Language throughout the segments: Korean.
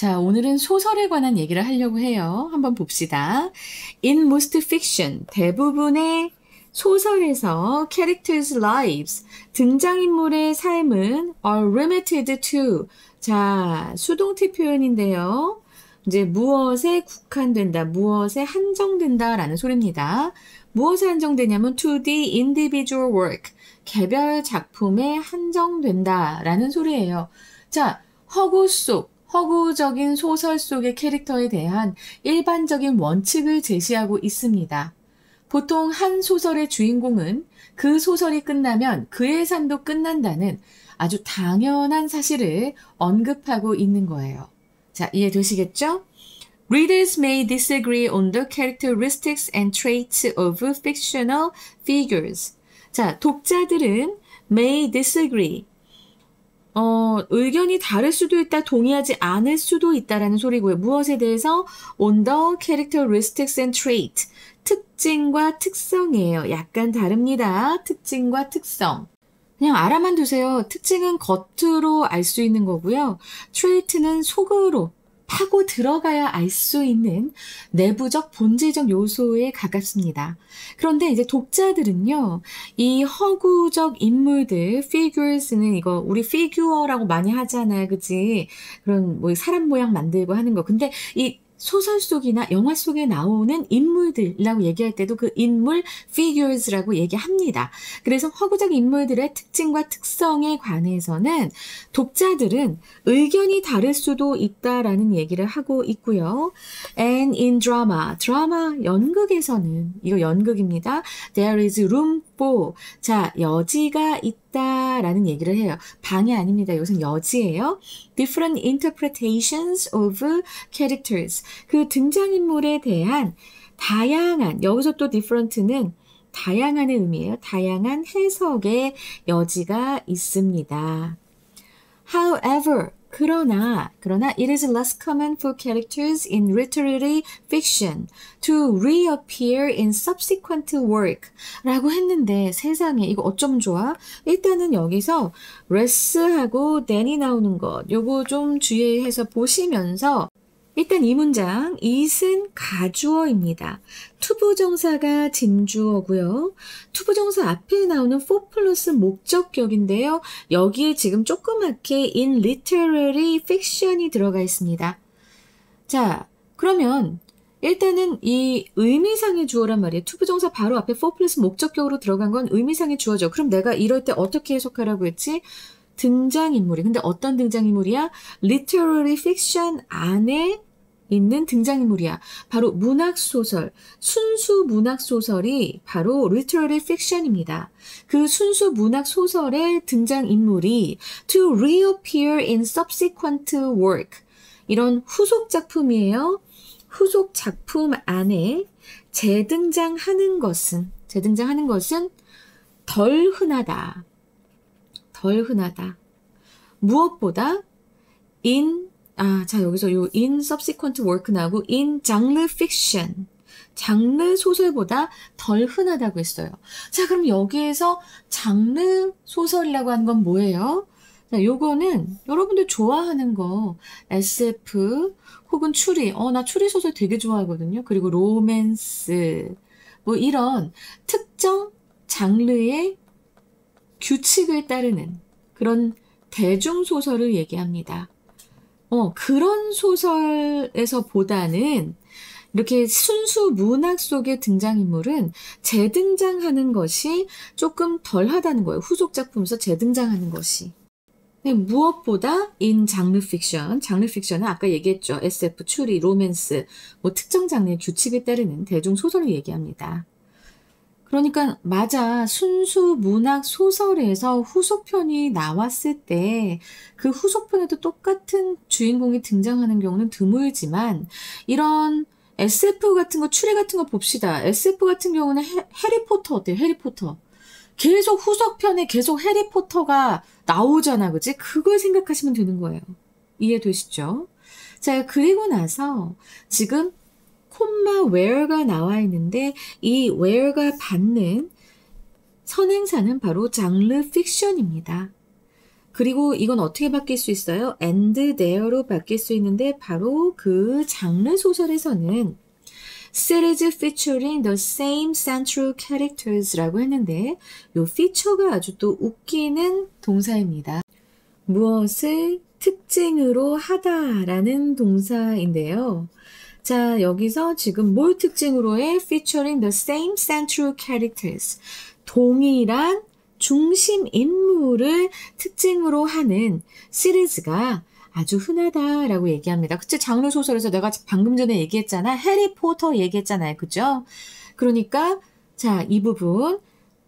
자, 오늘은 소설에 관한 얘기를 하려고 해요. 한번 봅시다. In most fiction, 대부분의 소설에서 characters' lives, 등장인물의 삶은 are limited to, 자, 수동태 표현인데요. 이제 무엇에 국한된다, 무엇에 한정된다 라는 소리입니다. 무엇에 한정되냐면 to the individual work, 개별 작품에 한정된다 라는 소리예요. 자, 허구적인 소설 속의 캐릭터에 대한 일반적인 원칙을 제시하고 있습니다. 보통 한 소설의 주인공은 그 소설이 끝나면 그의 삶도 끝난다는 아주 당연한 사실을 언급하고 있는 거예요. 자, 이해되시겠죠? Readers may disagree on the characteristics and traits of fictional figures. 자, 독자들은 may disagree. 의견이 다를 수도 있다, 동의하지 않을 수도 있다라는 소리고요. 무엇에 대해서? On the characteristics and trait. 특징과 특성이에요. 약간 다릅니다. 특징과 특성. 그냥 알아만 두세요. 특징은 겉으로 알 수 있는 거고요. trait는 속으로 파고 들어가야 알 수 있는 내부적 본질적 요소에 가깝습니다. 그런데 이제 독자들은요, 이 허구적 인물들, figures는 이거 우리 피규어라고 많이 하잖아요, 그치? 그런 뭐 사람 모양 만들고 하는 거. 근데 이 소설 속이나 영화 속에 나오는 인물들이라고 얘기할 때도 그 인물 figures라고 얘기합니다. 그래서 허구적 인물들의 특징과 특성에 관해서는 독자들은 의견이 다를 수도 있다라는 얘기를 하고 있고요. And in drama, 연극에서는, 이거 연극입니다. There is room for, 자, 여지가 있다라는 얘기를 해요. 방이 아닙니다. 이것은 여지예요. Different interpretations of characters. 그 등장인물에 대한 다양한, 여기서 또 different는 다양한의 의미예요. 다양한 해석의 여지가 있습니다. However, 그러나 it is less common for characters in literary fiction to reappear in subsequent work 라고 했는데 세상에 이거 어쩜 좋아? 일단은 여기서 less하고 than이 나오는 것 요거 좀 주의해서 보시면서 일단 이 문장, it은 가주어입니다. 투부정사가 진주어고요. 투부정사 앞에 나오는 for 플러스 목적격인데요. 여기에 지금 조그맣게 in literary fiction이 들어가 있습니다. 자, 그러면 일단은 이 의미상의 주어란 말이에요. 투부정사 바로 앞에 for 플러스 목적격으로 들어간 건 의미상의 주어죠. 그럼 내가 이럴 때 어떻게 해석하라고 했지? 등장인물이. 근데 어떤 등장인물이야? literary fiction 안에 있는 등장인물이야. 바로 문학소설, 순수 문학소설이 바로 literary fiction입니다. 그 순수 문학소설의 등장인물이 to reappear in subsequent work. 이런 후속 작품이에요. 후속 작품 안에 재등장하는 것은 덜 흔하다. 무엇보다 자, 여기서 요 in subsequent work 나오고 in genre fiction. 장르 소설보다 덜 흔하다고 했어요. 자, 그럼 여기에서 장르 소설이라고 하는 건 뭐예요? 자, 요거는 여러분들 좋아하는 거 SF 혹은 추리. 나 추리 소설 되게 좋아하거든요. 그리고 로맨스. 뭐 이런 특정 장르의 규칙을 따르는 그런 대중소설을 얘기합니다. 그런 소설에서 보다는 이렇게 순수 문학 속의 등장인물은 재등장하는 것이 조금 덜 하다는 거예요. 후속 작품에서 재등장하는 것이. 무엇보다 in 장르 픽션은 아까 얘기했죠. SF, 추리, 로맨스, 뭐 특정 장르의 규칙에 따르는 대중소설을 얘기합니다. 그러니까 맞아. 순수 문학 소설에서 후속편이 나왔을 때 그 후속편에도 똑같은 주인공이 등장하는 경우는 드물지만 이런 SF 같은 거, 추리 같은 거 봅시다. SF 같은 경우는 해리포터 어때요? 해리포터. 계속 후속편에 계속 해리포터가 나오잖아. 그치? 그걸 생각하시면 되는 거예요. 이해되시죠? 자, 그리고 나서 지금 콤마 where가 나와 있는데 이 where가 받는 선행사는 바로 장르 픽션입니다. 그리고 이건 어떻게 바뀔 수 있어요? and there로 바뀔 수 있는데 바로 그 장르 소설에서는 series featuring the same central characters라고 했는데 요 feature가 아주 또 웃기는 동사입니다. 무엇을 특징으로 하다라는 동사인데요. 자, 여기서 지금 뭘 특징으로의 featuring the same central characters. 동일한 중심 인물을 특징으로 하는 시리즈가 아주 흔하다라고 얘기합니다. 그치? 장르 소설에서 내가 방금 전에 얘기했잖아. 해리포터 얘기했잖아요. 그죠? 그러니까 자, 이 부분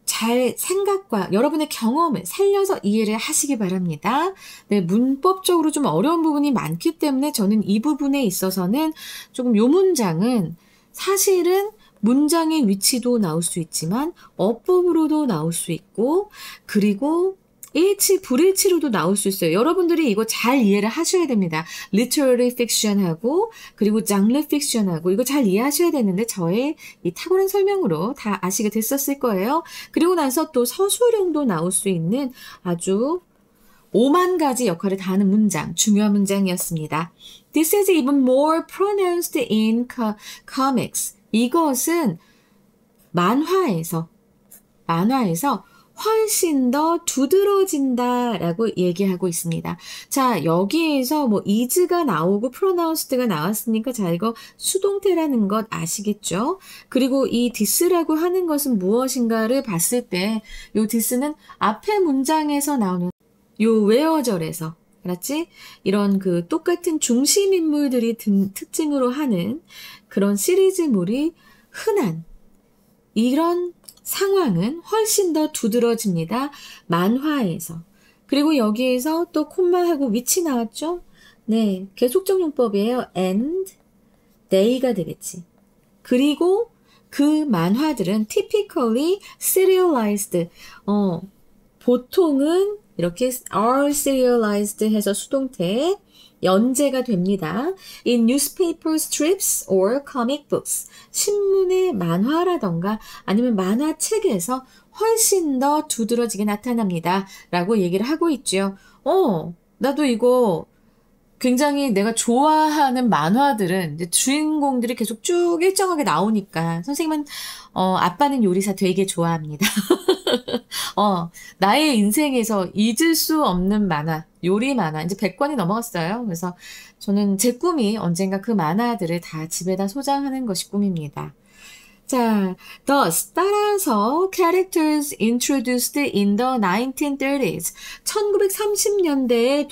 잘 생각과 여러분의 경험을 살려서 이해를 하시기 바랍니다. 네, 문법적으로 좀 어려운 부분이 많기 때문에 저는 이 부분에 있어서는 조금 요 문장은 사실은 문장의 위치도 나올 수 있지만 어법으로도 나올 수 있고 그리고 일치, 불일치로도 나올 수 있어요. 여러분들이 이거 잘 이해를 하셔야 됩니다. literary fiction하고 그리고 장르 fiction하고 이거 잘 이해하셔야 되는데 저의 이 탁월한 설명으로 다 아시게 됐었을 거예요. 그리고 나서 또 서술형도 나올 수 있는 아주 5만 가지 역할을 다 하는 문장, 중요한 문장이었습니다. This is even more pronounced in comics. 이것은 만화에서 훨씬 더 두드러진다라고 얘기하고 있습니다. 자, 여기에서 뭐 is가 나오고 pronounced가 나왔으니까 자, 이거 수동태라는 것 아시겠죠? 그리고 이 this라고 하는 것은 무엇인가를 봤을 때 요 this는 앞에 문장에서 나오는 요 where절에서 알았지? 이런 그 똑같은 중심 인물들이 특징으로 하는 그런 시리즈물이 흔한 이런 상황은 훨씬 더 두드러집니다. 만화에서. 그리고 여기에서 또 콤마하고 위치 나왔죠? 네, 계속적 용법이에요. and, they가 되겠지. 그리고 그 만화들은 typically serialized. 보통은 이렇게 are serialized 해서 수동태 연재가 됩니다. In newspaper strips or comic books. 신문의 만화라던가 아니면 만화책에서 훨씬 더 두드러지게 나타납니다. 라고 얘기를 하고 있죠. 나도 이거 굉장히 내가 좋아하는 만화들은 이제 주인공들이 계속 쭉 일정하게 나오니까 선생님은 아빠는 요리사 되게 좋아합니다. 나의 인생에서 잊을 수 없는 만화, 요리 만화, 이제 100권이 넘어갔어요. 그래서 저는 제 꿈이 언젠가 그 만화들을 다 집에다 소장하는 것이 꿈입니다. 자, thus, 따라서 characters introduced in the 1930s, 1930년대에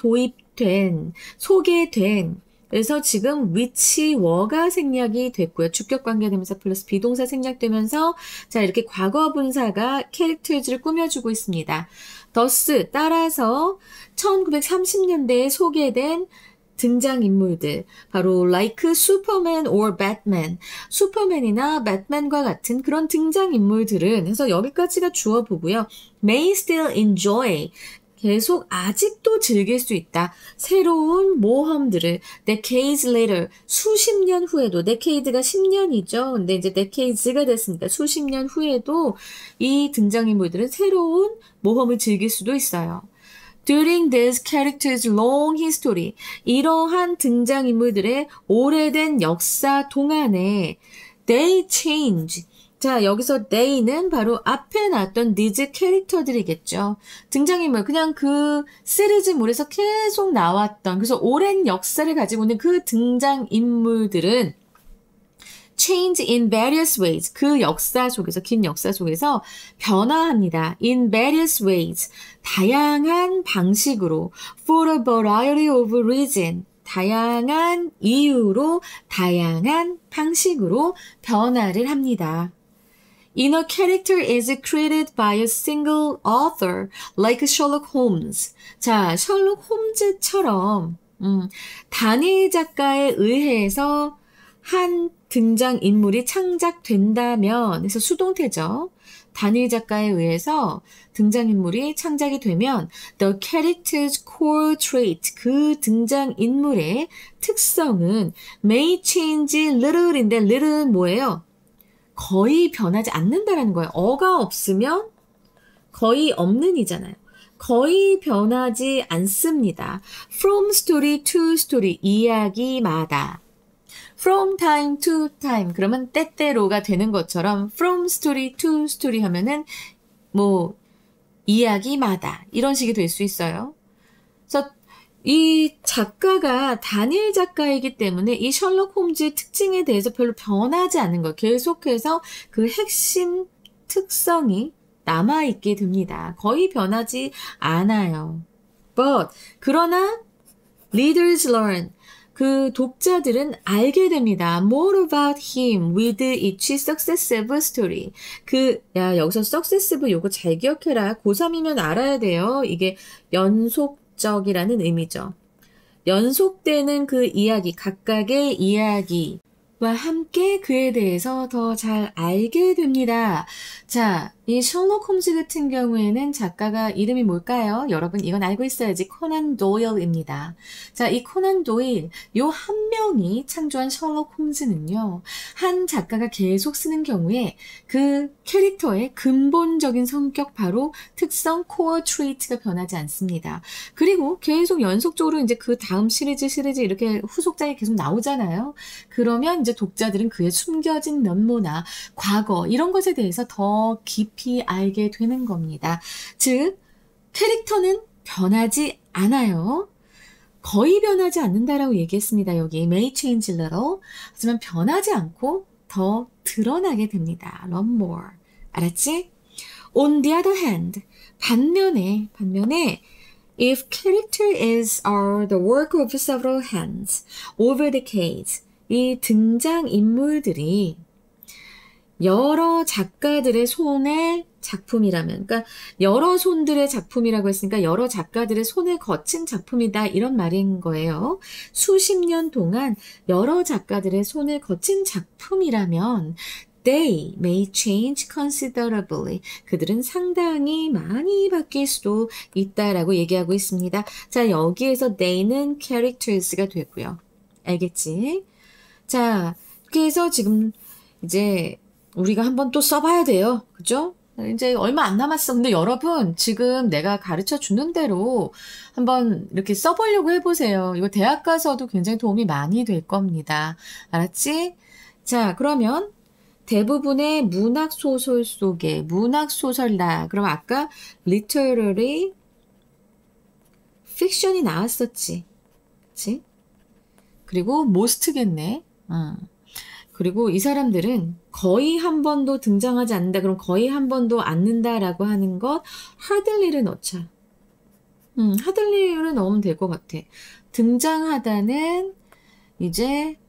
소개된 그래서 지금 which were가 생략이 됐고요. 주격관계대명사 플러스 비동사 생략되면서 자 이렇게 과거 분사가 characters를 꾸며주고 있습니다. thus 따라서 1930년대에 소개된 등장인물들 바로 like Superman or Batman 슈퍼맨이나 배트맨과 같은 그런 등장인물들은 해서 여기까지가 주어 보고요. may still enjoy 계속 아직도 즐길 수 있다. 새로운 모험들을 decades later 수십 년 후에도 decade가 10년이죠. 근데 이제 decades가 됐으니까 수십 년 후에도 이 등장인물들은 새로운 모험을 즐길 수도 있어요. During this character's long history 이러한 등장인물들의 오래된 역사 동안에 they change 자, 여기서 they는 바로 앞에 나왔던 these 캐릭터들이겠죠. 등장인물, 그냥 그 시리즈물에서 계속 나왔던, 그래서 오랜 역사를 가지고 있는 그 등장인물들은 change in various ways, 그 역사 속에서, 긴 역사 속에서 변화합니다. in various ways, 다양한 방식으로, for a variety of reasons. 다양한 이유로, 다양한 방식으로 변화를 합니다. In a character is created by a single author, like Sherlock Holmes. 자, 셜록 홈즈처럼 단일 작가에 의해서 한 등장인물이 창작된다면, 그래서 수동태죠. 단일 작가에 의해서 등장인물이 창작이 되면 the character's core trait, 그 등장인물의 특성은 may change little인데 little은 뭐예요? 거의 변하지 않는다라는 거예요. 어가 없으면 거의 없는 이잖아요. 거의 변하지 않습니다. From story to story, 이야기마다. From time to time, 그러면 때때로가 되는 것처럼 From story to story 하면은 뭐 이야기마다 이런 식이 될 수 있어요. 그래서 이 작가가 다니엘 작가이기 때문에 이 셜록 홈즈의 특징에 대해서 별로 변하지 않는 거예요. 계속해서 그 핵심 특성이 남아있게 됩니다. 거의 변하지 않아요. 그러나 readers learn, 그 독자들은 알게 됩니다. More about him with each successive story. 여기서 successive 요거 잘 기억해라. 고3이면 알아야 돼요. 이게 연속적이라는 의미죠. 연속되는 그 이야기, 각각의 이야기와 함께 그에 대해서 더 잘 알게 됩니다. 자, 이 셜록 홈즈 같은 경우에는 작가가 이름이 뭘까요? 여러분 이건 알고 있어야지. 코난 도일입니다. 자, 이 코난 도일, 요 한 명이 창조한 셜록 홈즈는요, 한 작가가 계속 쓰는 경우에 그 캐릭터의 근본적인 성격, 바로 특성, 코어 트레이트가 변하지 않습니다. 그리고 계속 연속적으로 이제 그 다음 시리즈 이렇게 후속작이 계속 나오잖아요. 그러면 이제 독자들은 그의 숨겨진 면모나 과거 이런 것에 대해서 더 깊이 알게 되는 겁니다. 즉, 캐릭터는 변하지 않아요. 거의 변하지 않는다라고 얘기했습니다. 여기 may change a little. 하지만 변하지 않고 더 드러나게 됩니다. learn more. 알았지? On the other hand, 반면에 if character is the work of several hands over decades, 이 등장인물들이 여러 작가들의 손의 작품이라면, 그러니까 여러 손들의 작품이라고 했으니까 여러 작가들의 손을 거친 작품이다 이런 말인 거예요. 수십 년 동안 여러 작가들의 손을 거친 작품이라면 they may change considerably. 그들은 상당히 많이 바뀔 수도 있다라고 얘기하고 있습니다. 자, 여기에서 they는 characters가 되고요. 알겠지? 자, 그래서 지금 이제 우리가 한번 또 써봐야 돼요. 그죠? 이제 얼마 안 남았어. 근데 여러분, 지금 내가 가르쳐 주는 대로 한번 이렇게 써보려고 해보세요. 이거 대학 가서도 굉장히 도움이 많이 될 겁니다. 알았지? 자, 그러면 대부분의 문학소설 속에, 문학소설다. 그럼 아까 literary fiction이 나왔었지. 그치? 그리고 most겠네. 그리고 이 사람들은 거의 한 번도 등장하지 않는다. 그럼 거의 한 번도 않는다라고 하는 것 hardly를 넣자. hardly를 넣으면 될 것 같아. 등장하다는 이제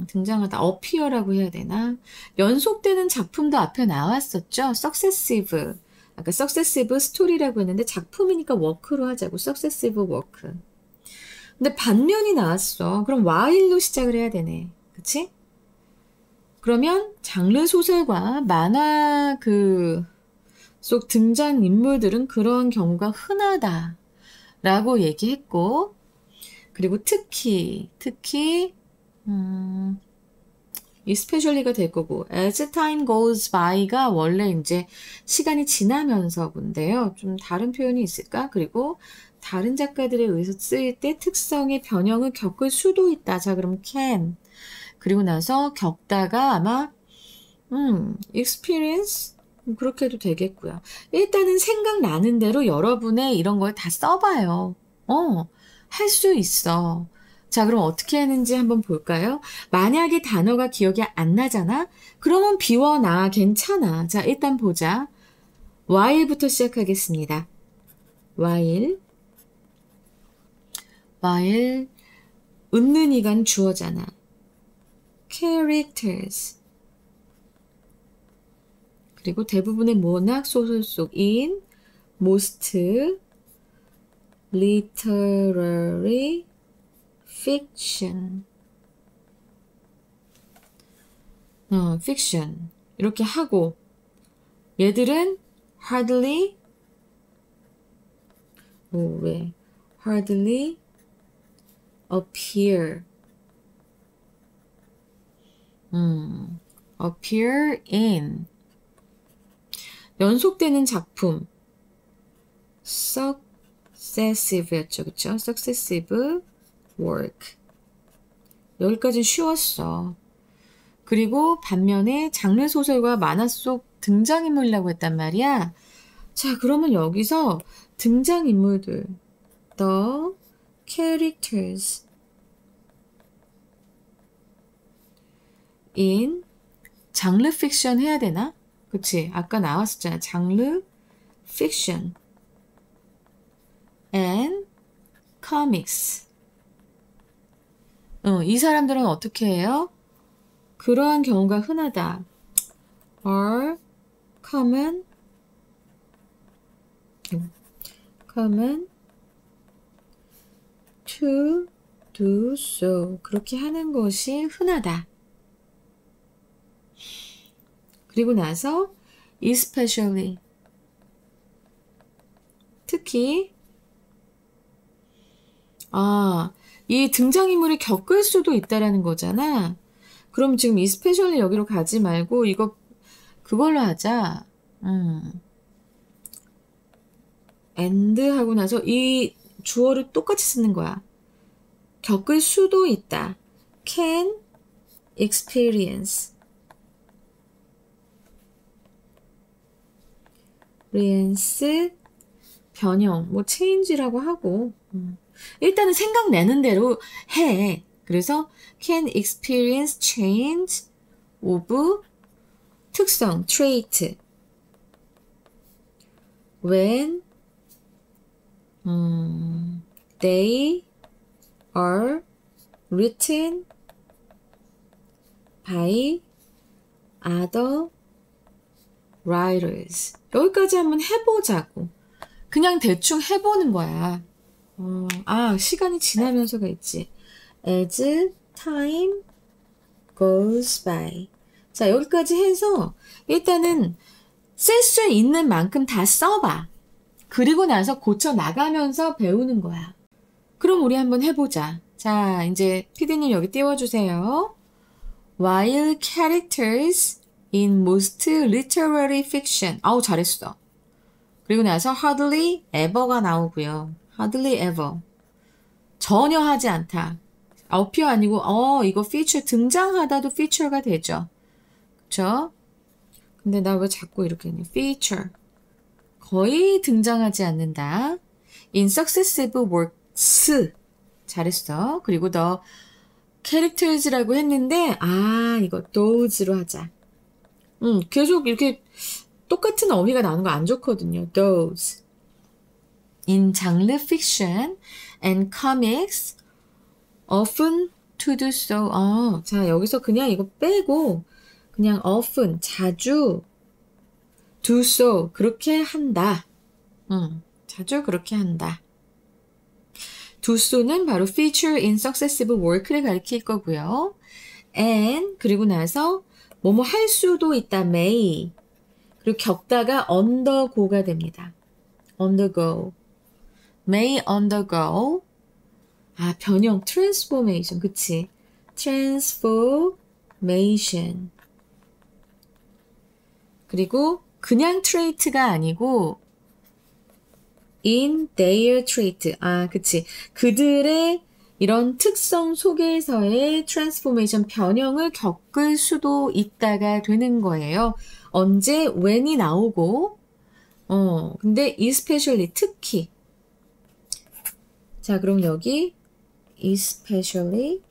등장하다 appear라고 해야 되나? 연속되는 작품도 앞에 나왔었죠. successive. 아까 successive story라고 했는데 작품이니까 work로 하자고. successive work. 근데 반면이 나왔어. 그럼 while로 시작을 해야 되네. 그치? 그러면 장르 소설과 만화 속 등장 인물들은 그런 경우가 흔하다라고 얘기했고, 그리고 특히 especially가 될 거고, as time goes by가 원래 이제 시간이 지나면서 본데요. 좀 다른 표현이 있을까? 그리고 다른 작가들에 의해서 쓰일 때 특성의 변형을 겪을 수도 있다. 자, 그럼 can. 그리고 나서 겪다가 아마 experience 그렇게 해도 되겠고요. 일단은 생각나는 대로 여러분의 이런 걸 다 써봐요. 할 수 있어. 자, 그럼 어떻게 하는지 한번 볼까요? 만약에 단어가 기억이 안 나잖아? 그러면 비워놔. 괜찮아. 자, 일단 보자. while부터 시작하겠습니다. while 웃는 이간 주어잖아. characters. 그리고 대부분의 문학 소설 속 in most literary fiction. fiction. 이렇게 하고 얘들은 hardly hardly appear. appear in. 연속되는 작품. successive였죠. 그쵸? successive work. 여기까지는 쉬웠어. 그리고 반면에 장르 소설과 만화 속 등장인물이라고 했단 말이야. 자, 그러면 여기서 등장인물들, the characters in 장르 픽션 해야 되나? 그치? 아까 나왔었잖아. 장르 픽션 and comics. 이 사람들은 어떻게 해요? 그러한 경우가 흔하다. are common to do so. 그렇게 하는 것이 흔하다. 그리고 나서 especially 특히 이 등장인물이 겪을 수도 있다라는 거잖아. 그럼 지금 especially 여기로 가지 말고 이거 그걸로 하자. and 하고 나서 이 주어를 똑같이 쓰는 거야. 겪을 수도 있다. can experience 변형, 뭐 change라고 하고 일단은 생각내는 대로 해. 그래서 can experience change of 특성, trait when they are written by other writers. 여기까지 한번 해보자고. 그냥 대충 해보는 거야. 시간이 지나면서가 있지. As time goes by. 자, 여기까지 해서 일단은 쓸 수 있는 만큼 다 써봐. 그리고 나서 고쳐 나가면서 배우는 거야. 그럼 우리 한번 해보자. 자, 이제 피디님 여기 띄워주세요. While characters in most literary fiction. 아우, 잘했어. 그리고 나서 hardly ever가 나오고요. hardly ever. 전혀 하지 않다. appear 아니고 이거 feature 등장하다도 feature가 되죠. 그쵸? 근데 나 왜 자꾸 이렇게 했니? feature. 거의 등장하지 않는다. in successive works. 잘했어. 그리고 the characters라고 했는데 이거 those로 하자. 계속 이렇게 똑같은 어휘가 나오는 거 안 좋거든요. those. in genre fiction and comics often to do so. 자, 여기서 그냥 이거 빼고 그냥 often, 자주 do so, 그렇게 한다. 자주 그렇게 한다. do so는 바로 feature in successive work를 가리킬 거고요. and, 그리고 나서 뭐뭐 할 수도 있다, may. 그리고 겪다가 undergo가 됩니다. undergo. may undergo. 변형, transformation. 그치? transformation. 그리고 그냥 trait가 아니고 in their trait. 그치. 그들의 이런 특성 속에서의 transformation, 변형을 겪을 수도 있다가 되는 거예요. 언제? when이 나오고, 근데 especially, 특히. 자, 그럼 여기 especially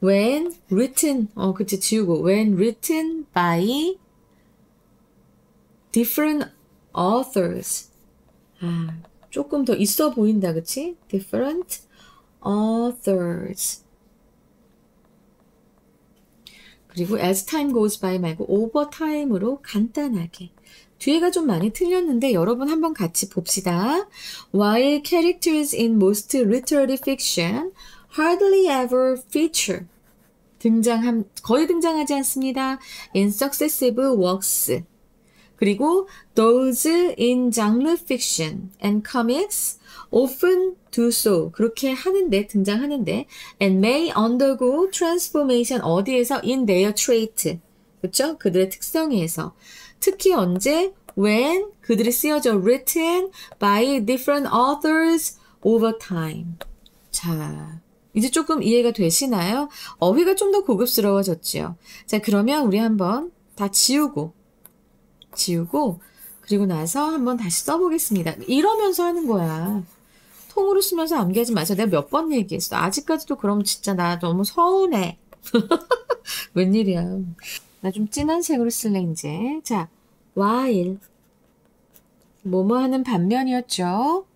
when written, 그치, 지우고 when written by different authors. 조금 더 있어 보인다, 그치? different authors. 그리고 as time goes by 말고 over time으로 간단하게. 뒤에가 좀 많이 틀렸는데 여러분 한번 같이 봅시다. While characters in most literary fiction hardly ever feature. 거의 등장하지 않습니다. in successive works. 그리고 those in genre fiction and comics often do so. 그렇게 하는데, 등장하는데 and may undergo transformation. 어디에서? in their trait. 그렇죠? 그들의 특성에서. 특히 언제? when 그들이 쓰여져 written by different authors over time. 자, 이제 조금 이해가 되시나요? 어휘가 좀 더 고급스러워졌지요. 자, 그러면 우리 한번 다 지우고 그리고 나서 한번 다시 써보겠습니다. 이러면서 하는 거야. 통으로 쓰면서 암기하지 마세요. 내가 몇 번 얘기했어. 아직까지도 그럼 진짜 나 너무 서운해. 웬일이야. 나 좀 진한 색으로 쓸래 이제. 자, while 뭐뭐 하는 반면이었죠.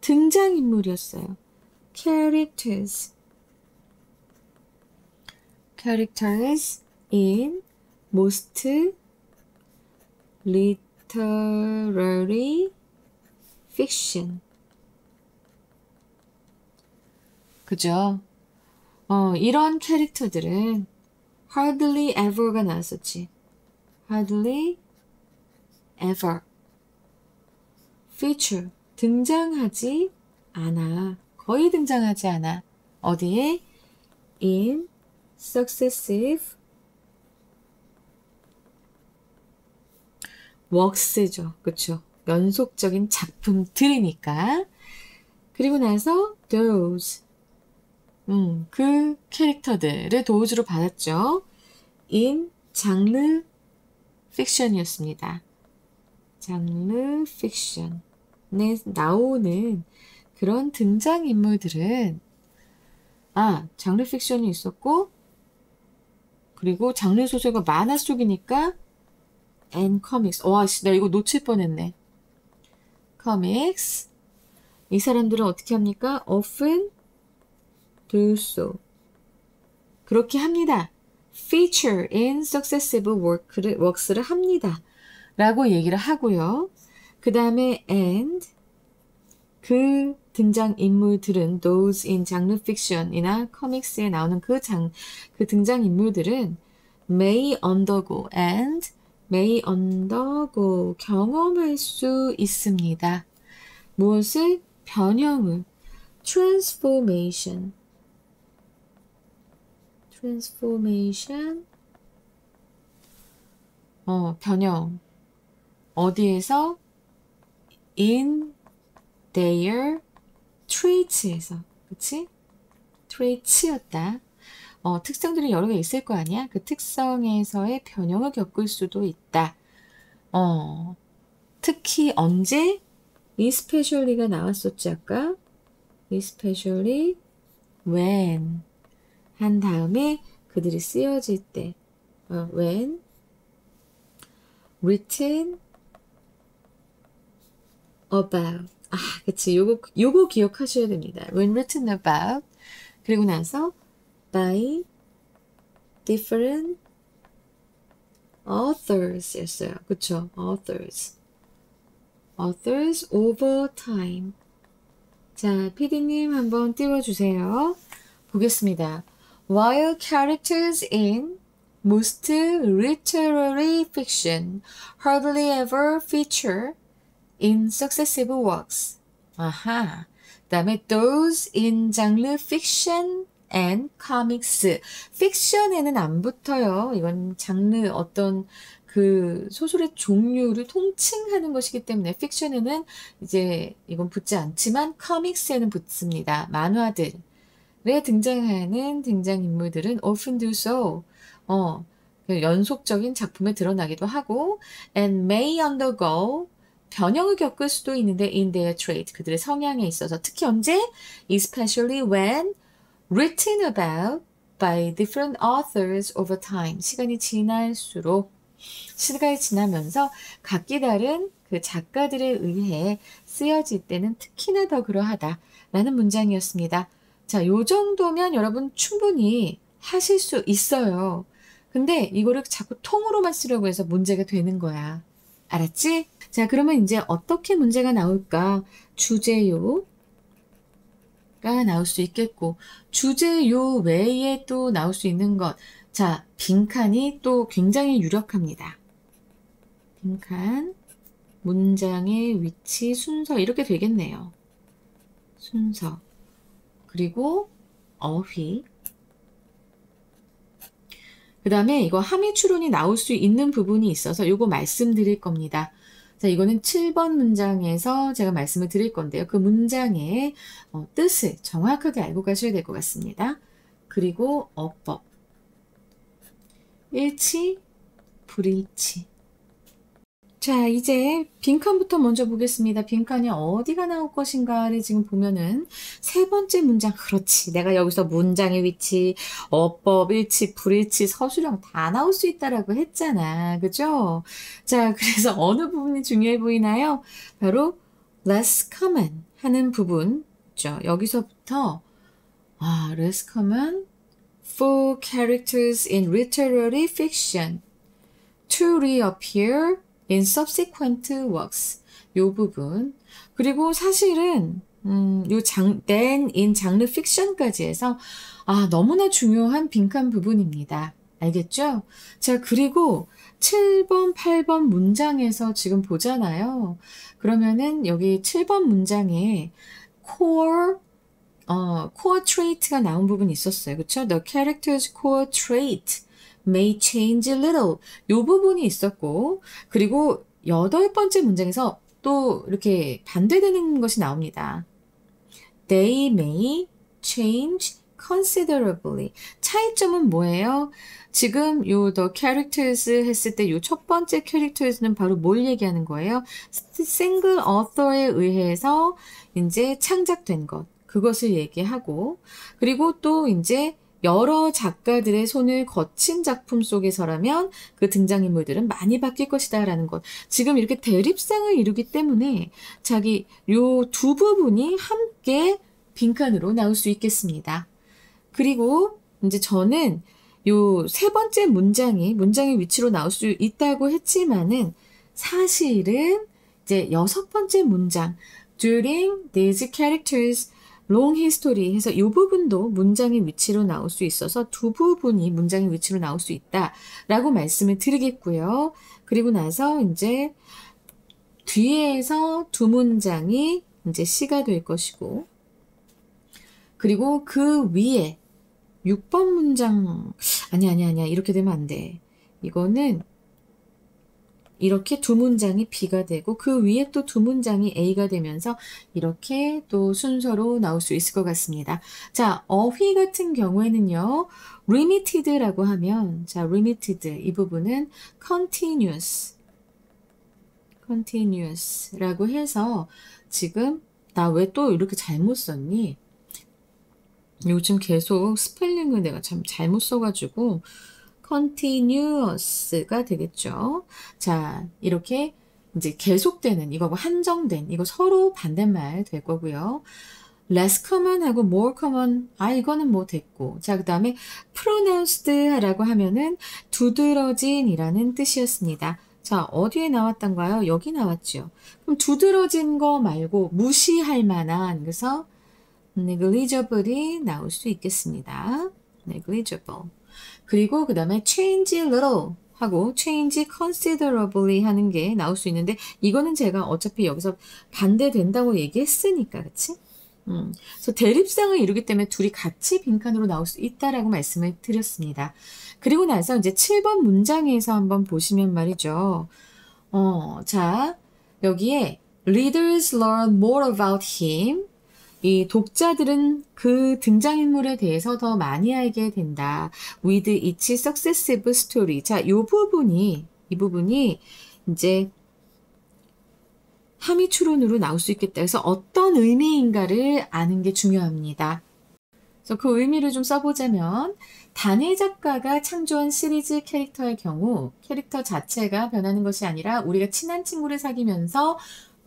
등장인물이었어요. characters in most literary fiction. 그죠? 이런 캐릭터들은 hardly ever가 나왔었지. hardly ever feature 등장하지 않아. 거의 등장하지 않아. 어디에? in successive works죠. 그쵸? 연속적인 작품들이니까. 그리고 나서 those 그 캐릭터들을 도우즈로 받았죠. in 장르 픽션이었습니다. 장르 픽션에 나오는 그런 등장인물들은 장르 픽션이 있었고 그리고 장르 소설가 만화 속이니까 and comics. 와, 나 이거 놓칠 뻔했네. comics. 이 사람들은 어떻게 합니까? often do so. 그렇게 합니다. feature in successive works를 합니다. 라고 얘기를 하고요. 그 다음에 and 그 등장인물들은 those in 장르 fiction이나 comics에 나오는 그 등장인물들은 may undergo and may undergo 경험할 수 있습니다. 무엇을? 변형을 transformation 변형 어디에서? in their traits에서. 그치? traits였다. 특성들이 여러 개 있을 거 아니야? 그 특성에서의 변형을 겪을 수도 있다. 특히 언제? especially가 나왔었지 아까? especially when 한 다음에 그들이 쓰여질 때 when written about. 그치. 요거 기억하셔야 됩니다. when written about. 그리고 나서 by different authors 였어요. 그쵸? authors over time. 자, PD님 한번 띄워주세요. 보겠습니다. While characters in most literary fiction hardly ever feature in successive works. 아하. 그 다음에 those in 장르 fiction and comics. fiction에는 안 붙어요. 이건 장르 어떤 그 소설의 종류를 통칭하는 것이기 때문에 fiction에는 이제 이건 붙지 않지만 comics에는 붙습니다. 만화들에 등장하는 등장인물들은 often do so. 연속적인 작품에 드러나기도 하고 and may undergo 변형을 겪을 수도 있는데 in their trait 그들의 성향에 있어서 특히 언제? especially when written about by different authors over time. 시간이 지나면서 각기 다른 그 작가들에 의해 쓰여질 때는 특히나 더 그러하다라는 문장이었습니다. 자, 요 정도면 여러분 충분히 하실 수 있어요. 근데 이거를 자꾸 통으로만 쓰려고 해서 문제가 되는 거야. 알았지? 자, 그러면 이제 어떻게 문제가 나올까? 주제요가 나올 수 있겠고, 주제요 외에 또 나올 수 있는 것. 자, 빈칸이 또 굉장히 유력합니다. 빈칸, 문장의 위치, 순서 이렇게 되겠네요. 순서, 그리고 어휘. 그 다음에 이거 함의 추론이 나올 수 있는 부분이 있어서 요거 말씀드릴 겁니다. 자, 이거는 7번 문장에서 제가 말씀을 드릴 건데요. 그 문장의 뜻을 정확하게 알고 가셔야 될 것 같습니다. 그리고 어법. 일치, 불일치. 자, 이제 빈칸부터 먼저 보겠습니다. 빈칸이 어디가 나올 것인가를 지금 보면은 세 번째 문장, 그렇지. 내가 여기서 문장의 위치, 어법, 일치, 불일치, 서술형 다 나올 수 있다라고 했잖아. 그죠? 자, 그래서 어느 부분이 중요해 보이나요? 바로 less common 하는 부분죠. 여기서부터 less common for characters in literary fiction to reappear in subsequent works. 요 부분. 그리고 사실은 then in 장르 fiction까지 해서 너무나 중요한 빈칸 부분입니다. 알겠죠? 자, 그리고 7번, 8번 문장에서 지금 보잖아요. 그러면은 여기 7번 문장에 core trait가 나온 부분이 있었어요. 그쵸? The character's core trait may change a little. 요 부분이 있었고, 그리고 8번째 문장에서 또 이렇게 반대되는 것이 나옵니다. They may change considerably. 차이점은 뭐예요? 지금 요 the characters 했을 때 요 첫 번째 characters는 바로 뭘 얘기하는 거예요? single author에 의해서 이제 창작된 것. 그것을 얘기하고, 그리고 또 이제 여러 작가들의 손을 거친 작품 속에서라면 그 등장인물들은 많이 바뀔 것이다 라는 것. 지금 이렇게 대립상을 이루기 때문에 자기 요 두 부분이 함께 빈칸으로 나올 수 있겠습니다. 그리고 이제 저는 요 세 번째 문장의 위치로 나올 수 있다고 했지만은 사실은 이제 6번째 문장 during these characters long history 해서 이 부분도 문장의 위치로 나올 수 있어서 두 부분이 문장의 위치로 나올 수 있다라고 말씀을 드리겠고요. 그리고 나서 이제 뒤에서 두 문장이 이제 C가 될 것이고, 그리고 그 위에 6번 문장 아니야 이렇게 되면 안 돼. 이거는 이렇게 두 문장이 B가 되고 그 위에 또 두 문장이 A가 되면서 이렇게 또 순서로 나올 수 있을 것 같습니다. 자, 어휘 같은 경우에는요. limited라고 하면 자, limited 이 부분은 continuous라고 해서 지금 나 왜 또 이렇게 잘못 썼니? 요즘 계속 스펠링을 내가 참 잘못 써가지고 continuous가 되겠죠. 자, 이렇게 이제 계속되는 이거고 한정된 이거 서로 반대말 될 거고요. less common하고 more common 이거는 뭐 됐고, 자, 그 다음에 pronounced라고 하면은 두드러진이라는 뜻이었습니다. 자, 어디에 나왔던가요? 여기 나왔죠. 그럼 두드러진 거 말고 무시할 만한, 그래서 negligible이 나올 수 있겠습니다. negligible. 그리고 그 다음에 change a little 하고 change considerably 하는 게 나올 수 있는데 이거는 제가 어차피 여기서 반대된다고 얘기했으니까, 그치? 그래서 대립상을 이루기 때문에 둘이 같이 빈칸으로 나올 수 있다라고 말씀을 드렸습니다. 그리고 나서 이제 7번 문장에서 한번 보시면 말이죠. 자, 여기에 readers learn more about him. 이 독자들은 그 등장인물에 대해서 더 많이 알게 된다. with each successive story. 자, 이 부분이 이제 함의 추론으로 나올 수 있겠다. 그래서 어떤 의미인가를 아는 게 중요합니다. 그래서 그 의미를 좀 써보자면 단일 작가가 창조한 시리즈 캐릭터의 경우 캐릭터 자체가 변하는 것이 아니라 우리가 친한 친구를 사귀면서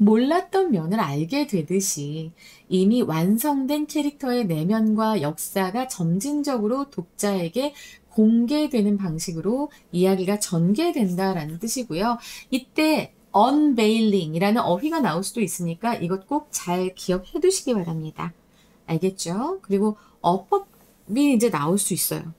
몰랐던 면을 알게 되듯이 이미 완성된 캐릭터의 내면과 역사가 점진적으로 독자에게 공개되는 방식으로 이야기가 전개된다라는 뜻이고요. 이때 unveiling이라는 어휘가 나올 수도 있으니까 이것 꼭 잘 기억해 두시기 바랍니다. 알겠죠? 그리고 어법이 이제 나올 수 있어요.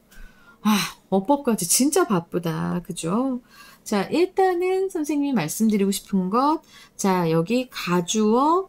어법까지 진짜 바쁘다. 그죠? 자, 일단은 선생님이 말씀드리고 싶은 것, 자, 여기 가주어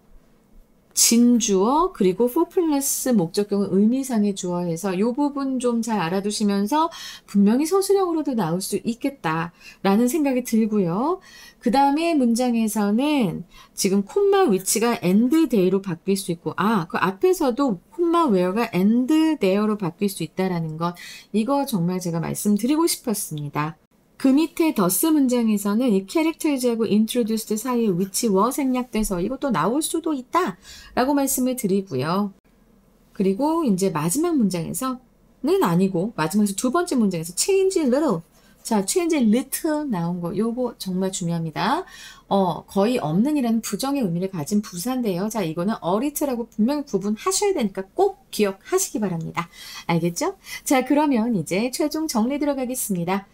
진주어 그리고 for 플러스 목적격은 의미상의 주어해서 이 부분 좀 잘 알아두시면서 분명히 서술형으로도 나올 수 있겠다라는 생각이 들고요. 그 다음에 문장에서는 지금 콤마 위치가 and there로 바뀔 수 있고 그 앞에서도 콤마 where가 and there로 바뀔 수 있다라는 것 이거 정말 제가 말씀드리고 싶었습니다. 그 밑에 더스 문장에서는 이 characters하고 introduced 사이에 which were 생략돼서 이것도 나올 수도 있다 라고 말씀을 드리고요. 그리고 이제 마지막 문장에서는 아니고 마지막에서 두 번째 문장에서 change little 자, change little 나온 거 요거 정말 중요합니다. 거의 없는 이라는 부정의 의미를 가진 부사인데요. 자, 이거는 a little라고 분명히 구분하셔야 되니까 꼭 기억하시기 바랍니다. 알겠죠? 자, 그러면 이제 최종 정리 들어가겠습니다.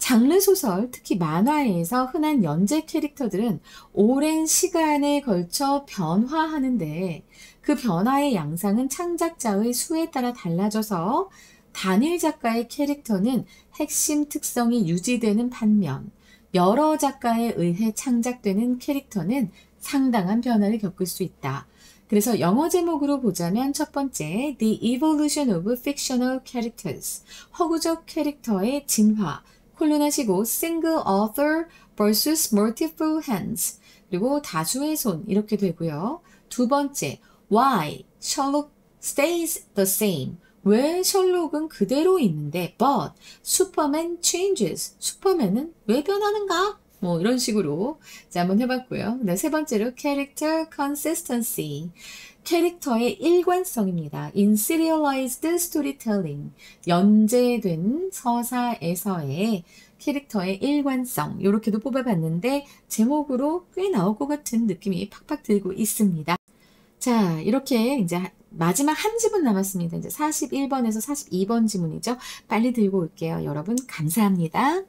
장르 소설, 특히 만화에서 흔한 연재 캐릭터들은 오랜 시간에 걸쳐 변화하는데 그 변화의 양상은 창작자의 수에 따라 달라져서 단일 작가의 캐릭터는 핵심 특성이 유지되는 반면 여러 작가에 의해 창작되는 캐릭터는 상당한 변화를 겪을 수 있다. 그래서 영어 제목으로 보자면 첫 번째, The Evolution of Fictional Characters, 허구적 캐릭터의 진화, 콜론하시고 single author versus multiple hands 그리고 다수의 손 이렇게 되고요. 두 번째 why Sherlock stays the same 왜 셜록은 그대로 있는데 but Superman changes 슈퍼맨은 왜 변하는가? 뭐 이런 식으로 자 한번 해봤고요. 네, 세 번째로 character consistency 캐릭터의 일관성입니다. In serialized storytelling, 연재된 서사에서의 캐릭터의 일관성, 이렇게도 뽑아봤는데 제목으로 꽤 나올 것 같은 느낌이 팍팍 들고 있습니다. 자, 이렇게 이제 마지막 한 지문 남았습니다. 이제 41번에서 42번 지문이죠. 빨리 들고 올게요. 여러분, 감사합니다.